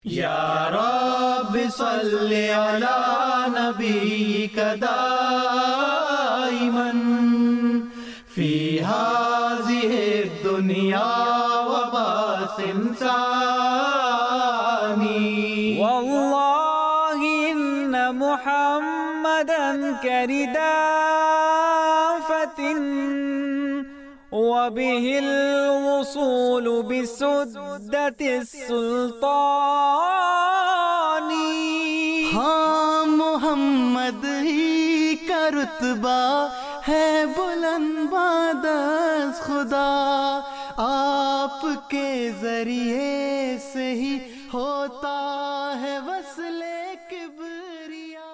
या रब्बि सल्लि अला नबीका दाइमन फी हाज़िहि दुनिया व बासिन सानी वल्लाहि इन्न मुहम्मदन करिदाफतिन व बिहिल वसूलु बिसुद्दतिस सुल्तानी। हाँ, मोहम्मद ही का रुतबा है बुलंद बादस खुदा, आपके जरिए से ही होता है वस्ले किबरिया।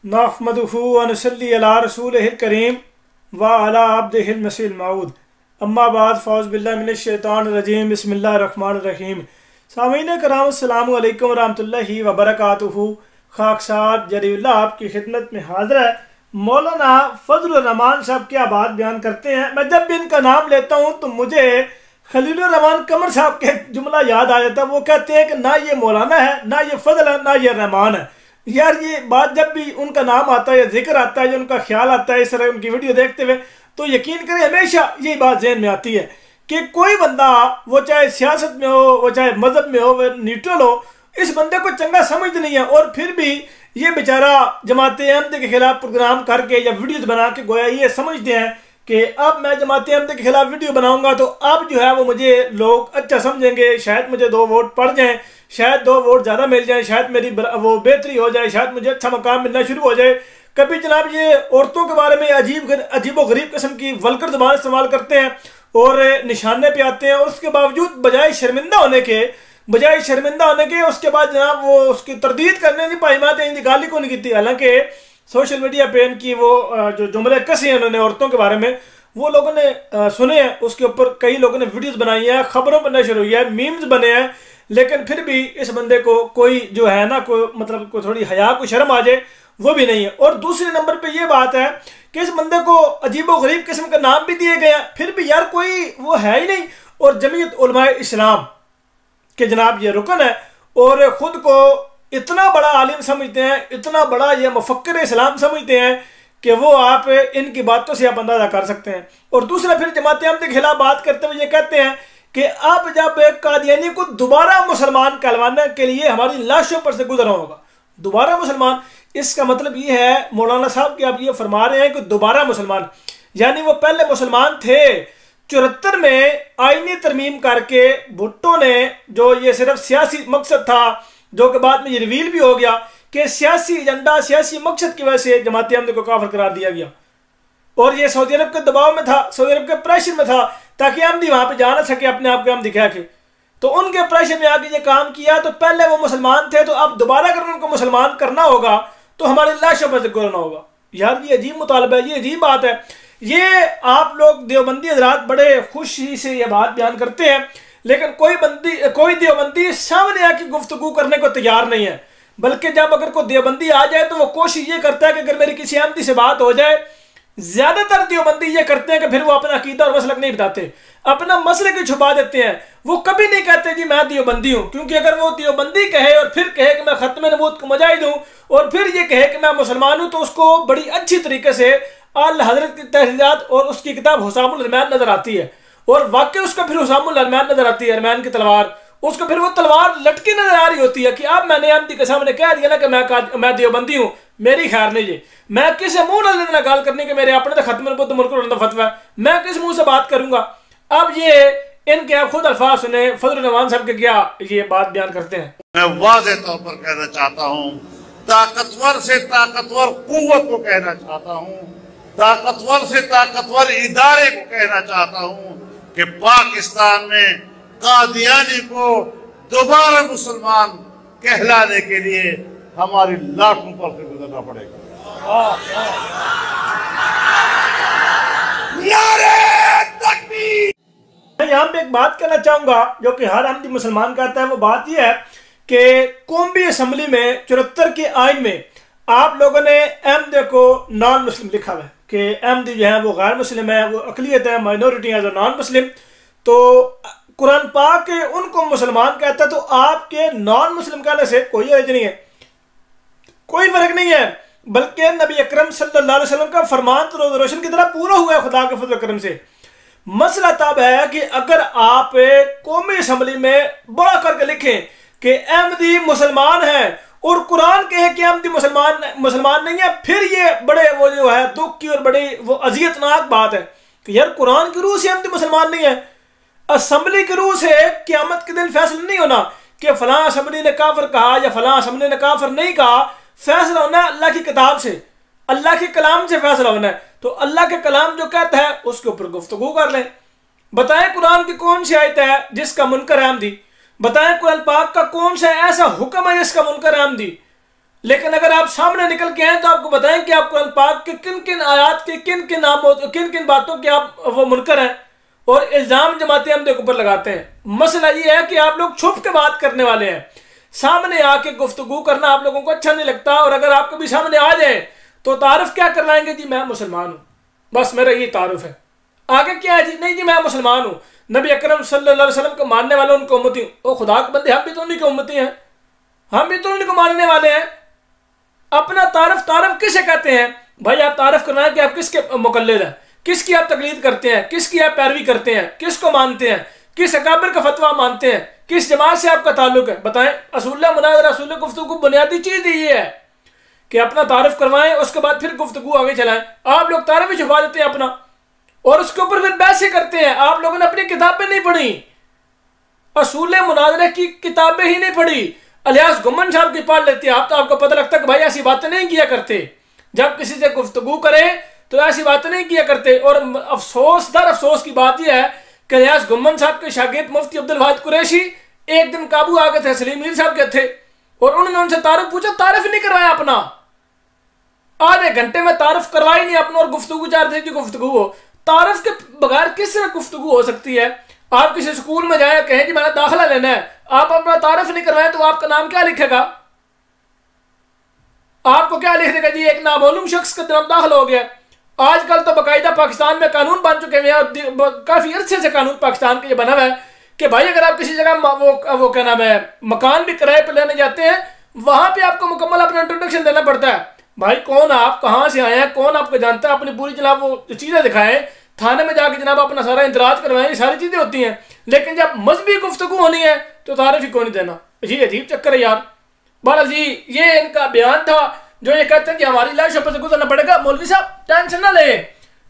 नहमदुहु व नसल्ली अला रसूलिहिल करीम व अला अब्दिहिल मसीहिल मऊद। अम्मा बाद फ़ौज़ बिल्लाहि मिनश शैतानिर रजीम। बिस्मिल्लाहिर रहमानिर रहीम। सामीन कराम अस्सलामु अलैकुम व रहमतुल्लाहि व बरकातुहु। खाकसार जरीउल्लाह आपकी खिदमत में हाज़िर है। मौलाना फजलुर रहमान साहब क्या बात बयान करते हैं। मैं जब भी इनका नाम लेता हूँ तो मुझे खलीलुर रहमान कमर साहब के जुमला याद आ जाता है। वो कहते हैं कि ना ये मौलाना है, ना ये फजल है, ना ये रहमान है। यार ये बात जब भी उनका नाम आता है या जिक्र आता है, जो उनका ख्याल आता है इस तरह उनकी वीडियो देखते हुए, तो यकीन करें हमेशा यही बात जहन में आती है कि कोई बंदा, वो चाहे सियासत में हो, वो चाहे मजहब में हो, वो न्यूट्रल हो, इस बंदे को चंगा समझते नहीं है। और फिर भी ये बेचारा जमात अहमद के खिलाफ प्रोग्राम करके या वीडियोज बना के गोया ये समझते हैं कि अब मैं जमात अहमद के खिलाफ वीडियो बनाऊंगा तो अब जो है वो मुझे लोग अच्छा समझेंगे, शायद मुझे 2 वोट पड़ जाएं, शायद 2 वोट ज़्यादा मिल जाए, शायद मेरी वो बेहतरी हो जाए, शायद मुझे अच्छा मकाम मिलना शुरू हो जाए। कभी जनाब ये औरतों के बारे में अजीब गरीब किस्म की वल्गर ज़बान इस्तेमाल करते हैं और निशाने पे आते हैं, और उसके बावजूद बजाय शर्मिंदा होने के उसके बाद जनाब वो उसकी तरदीद करने की पाईमात गाली को नहीं की। हालांकि सोशल मीडिया पे इनकी वो जो जुमले कसे हैं उन्होंने औरतों के बारे में, वो लोगों ने सुने हैं, उसके ऊपर कई लोगों ने वीडियोस बनाई हैं, खबरों पर नशर हुई है, मीम्स बने हैं, लेकिन फिर भी इस बंदे को कोई जो है ना कोई मतलब कोई थोड़ी हया को शर्म आ जाए वो भी नहीं है। और दूसरे नंबर पे ये बात है कि इस बंदे को अजीबो गरीब किस्म का नाम भी दिए गए हैं, फिर भी यार कोई वो है ही नहीं। और जमीयत उलमाए इस्लाम के जनाब ये रुकन है और ख़ुद को इतना बड़ा आलिम समझते हैं, इतना बड़ा ये मुफक्किर इस्लाम समझते हैं कि वो आप इनकी बातों से आप अंदाज़ा कर सकते हैं। और दूसरा फिर जमात अहमद के खिलाफ बात करते हुए ये कहते हैं कि अब जब कादियानी को दोबारा मुसलमान कहलवाने के लिए हमारी लाशों पर से गुजरना होगा। दोबारा मुसलमान, इसका मतलब ये है मौलाना साहब कि आप ये फरमा रहे हैं कि दोबारा मुसलमान, यानी वो पहले मुसलमान थे 74 में आईनी तरमीम करके भुट्टो ने, जो ये सिर्फ सियासी मकसद था, जो कि बाद में ये रिवील भी हो गया कि सियासी एजेंडा, सियासी मकसद की वजह से जमात अहमद को काफिर करार दिया गया। और ये सऊदी अरब के दबाव में था, सऊदी अरब के प्रेशर में था, ताकि अहमदी वहां पे जा ना सके, अपने आप को हम दिखा के। तो उनके प्रेशर में आके ये काम किया। तो पहले वो मुसलमान थे, तो अब दोबारा अगर उनको मुसलमान करना होगा तो हमारी लाशों पर से गुजरना होगा। यार ये अजीब मुतालबा है, ये अजीब बात है। ये आप लोग देवबंदी हजरात बड़े खुशी से ये बात बयान करते हैं, लेकिन कोई देवबंदी सामने आके गुफ्तगू करने को तैयार नहीं है। बल्कि जब अगर कोई देवबंदी आ जाए तो वो कोशिश ये करता है कि अगर मेरी किसी अहमदी से बात हो जाए, ज्यादातर देवबंदी ये करते हैं कि फिर वो अपना अकीदा और मसलक नहीं बताते, अपना मसले की छुपा देते हैं। वो कभी नहीं कहते जी मैं देवबंदी हूं, क्योंकि अगर वो देवबंदी कहे और फिर कहे कि मैं खत्म नबूवत को मुजाहिद हूं और फिर ये कहे कि मैं मुसलमान हूं, तो उसको बड़ी अच्छी तरीके से आला हजरत की तहरीरात और उसकी किताब हुसामुल अरमान नजर आती है। और वाकई उसका फिर हुसामुल अरमान नजर आती है, अरमान की तलवार, उसको फिर वो तलवार लटकी नजर आ रही होती है कि अब मैंने अहमदी के सामने कह दिया ना कि मैं देवबंदी हूं, मेरी खैर नहीं जी, मैं किस मुंह न लेना गाल करने के मेरे अपने तो खत्म नबूवत मुल्क फतवा है, मैं किस मुंह से बात करूंगा। अब ये इनके आप खुद अल्फाज सुने, फजल रहमान साहब के क्या ये बात बयान करते हैं। मैं वाज़े तौर पर कहना चाहता हूँ, ताकतवर से ताकतवर कुव्वत को कहना चाहता हूँ, ताकतवर से ताकतवर इदारे को कहना चाहता हूँ कि पाकिस्तान में कादियानी को दोबारा मुसलमान कहलाने के लिए हमारी लाशों पर से गुजरना पड़ेगा। मैं यहाँ पे एक बात कहना चाहूंगा जो कि हर अहमदी मुसलमान कहता है। वो बात यह है कि कौमी असम्बली में 74 के आइन में आप लोगों ने अहमद को नॉन मुस्लिम लिखा हुआ है कि अहमदी जो है वो गैर मुस्लिम है, वो अकलियत है, minority as a non Muslim. तो कुरान पाक के उनको मुसलमान कहता है, तो आपके नॉन मुस्लिम कहने से कोई हर्ज नहीं है, कोई फर्क नहीं है, बल्कि नबी अकरम सल्लल्लाहु अलैहि वसल्लम का फरमान तो रोज़ रोशन की तरह पूरा हुआ है खुदा के फजल करम से। मसला तब है कि अगर आप कौमी असम्बली में बड़ा करके लिखें कि अहमदी मुसलमान है और कुरान कहे कि अहमदी मुसलमान नहीं है, फिर ये बड़े वो जो है दुख की और बड़ी वो अजियतनाक बात है कि यार कुरान की रूह से अहमदी मुसलमान नहीं है। असम्बली की रूह से क़यामत के दिन फैसला नहीं होना कि फलां असम्बली ने काफिर कहा या फलां असम्बली ने काफिर नहीं कहा। फैसला होना है अल्लाह की किताब से, अल्लाह के कलाम से फैसला होना है। तो अल्लाह के कलाम जो कहता है उसके ऊपर गुफ्तगू कर लें। बताएं कुरान की कौन सी आयत है जिसका मुनकर है आमदी, बताएं कुरान पाक का कौन सा ऐसा हुक्म है जिसका मुनकर है आमदी। लेकिन अगर आप सामने निकल के आए तो आपको बताएं कि आप कुरान पाक के किन किन आयात के किन किन बातों के आप वो मुनकर हैं और इल्जाम जमाते अहमद के ऊपर लगाते हैं। मसला ये है कि आप लोग छुप के बात करने वाले हैं, सामने आके गुफ्तगू करना आप लोगों को अच्छा नहीं लगता। और अगर आप कभी सामने आ जाए तो तारुफ क्या करवाएंगे, जी मैं मुसलमान हूं, बस मेरा ये तारुफ है। आगे क्या है जी, नहीं जी मैं मुसलमान हूं, नबी अकरम सल्लल्लाहु अलैहि वसल्लम को मानने वाले उनको उम्मती हूं। ओ खुदा के बंदे, हम भी तो उन्हीं के उम्मती हैं, हम भी तो उन्हीं को मानने वाले हैं। अपना तारुफ किसे कहते हैं भाई? आप तारुफ करवाएं कि आप किसके मुकल्लिद हैं, किसकी आप तकलीद करते हैं, किसकी आप पैरवी करते हैं, किसको मानते हैं, किस अकाबिर का फतवा मानते हैं, किस जमात से आपका ताल्लुक है, बताएं। असूल मुनाज़रा असूल गुफ्तगू बुनियादी चीज ये है कि अपना तारुफ करवाएं, उसके बाद फिर गुफ्तगू आगे चलाएं। आप लोग तारुफ ही छुपा देते हैं अपना और उसके ऊपर फिर बहसें करते हैं। आप लोगों ने अपनी किताबें नहीं पढ़ी, असूल मुनाज़रे की किताबें ही नहीं पढ़ी, अलियास गुम्मन साहब की पढ़ लेते हैं आप, तो आपको पता लगता है कि भाई ऐसी बातें नहीं किया करते। जब किसी से गुफ्तगू करें तो ऐसी बातें नहीं किया करते। और अफसोस की बात यह है कि अलियास गुम्मन साहब के शागिर्द मुफ्ती अब्दुल वाहिद कुरैशी एक दिन काबू आ गए थे, सलीम मीर साहब के थे, और उन्होंने उनसे तारुफ पूछा, तारुफ नहीं करवाया अपना। आधे घंटे में तारुफ करवाई नहीं अपना और गुफ्तगू चाह रहे थे कि गुफ्तगू हो। तारुफ के बगैर किस तरह गुफ्तगू हो सकती है? आप किसी स्कूल में जाए, कहें जी मैंने दाखिला लेना है, आप अपना तारुफ नहीं करवाए तो आपका नाम क्या लिखेगा? आपको क्या लिख देगा जी, एक नामालूम शख्स का नाम दाखिला हो गया। आजकल तो बाकायदा पाकिस्तान में कानून बन चुके हैं, काफी अरसे से कानून पाकिस्तान के बना हुआ है कि भाई अगर आप किसी जगह वो क्या नाम है मकान भी किराए पर लेने जाते हैं, वहां पे आपको मुकम्मल अपना इंट्रोडक्शन देना पड़ता है। भाई कौन आप, कहाँ से आए हैं, कौन आपको जानता है, अपनी पूरी जनाब वो चीजें दिखाएं, थाने में जाके जनाब अपना सारा इंतराज करवाएं, ये सारी चीजें होती हैं। लेकिन जब मजहबी गुफ्तगू होनी है तो तारीफ ही कौन नहीं देना। ये अजीब चक्कर है यार। बहरहाल जी ये इनका बयान था जो ये कहते हैं कि हमारी लाश पर से गुजरना पड़ेगा। मौलवी साहब टेंशन ना ले,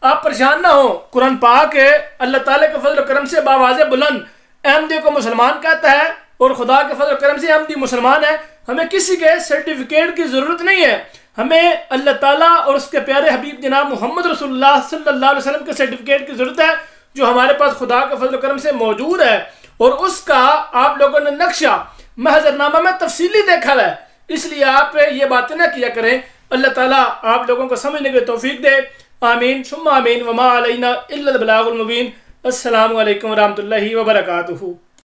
आप परेशान ना हो। कुरान पाक है अल्लाह ताला के फजल करम से बावाज़े बुलंद अहमदी को मुसलमान कहता है और खुदा के फजल करम से अहमदी मुसलमान है। हमें किसी के सर्टिफिकेट की जरूरत नहीं है, हमें अल्लाह ताला और उसके प्यारे हबीब जनाब मोहम्मद रसूलुल्लाह सल्लल्लाहु अलैहि वसल्लम के सर्टिफिकेट की जरूरत है जो हमारे पास खुदा के फजल करम से मौजूद है। और उसका आप लोगों ने नक्शा महजरनामा में तफसीली देखा है, इसलिए आप ये बातें ना किया करें। अल्लाह ताला आप लोगों को समझने की तौफीक दे। आमीन सुम्मा आमीन वमा अलैना इल्लल बलागुल मुबीन। अस्सलामु अलैकुम व रहमतुल्लाहि व बरकातुहू।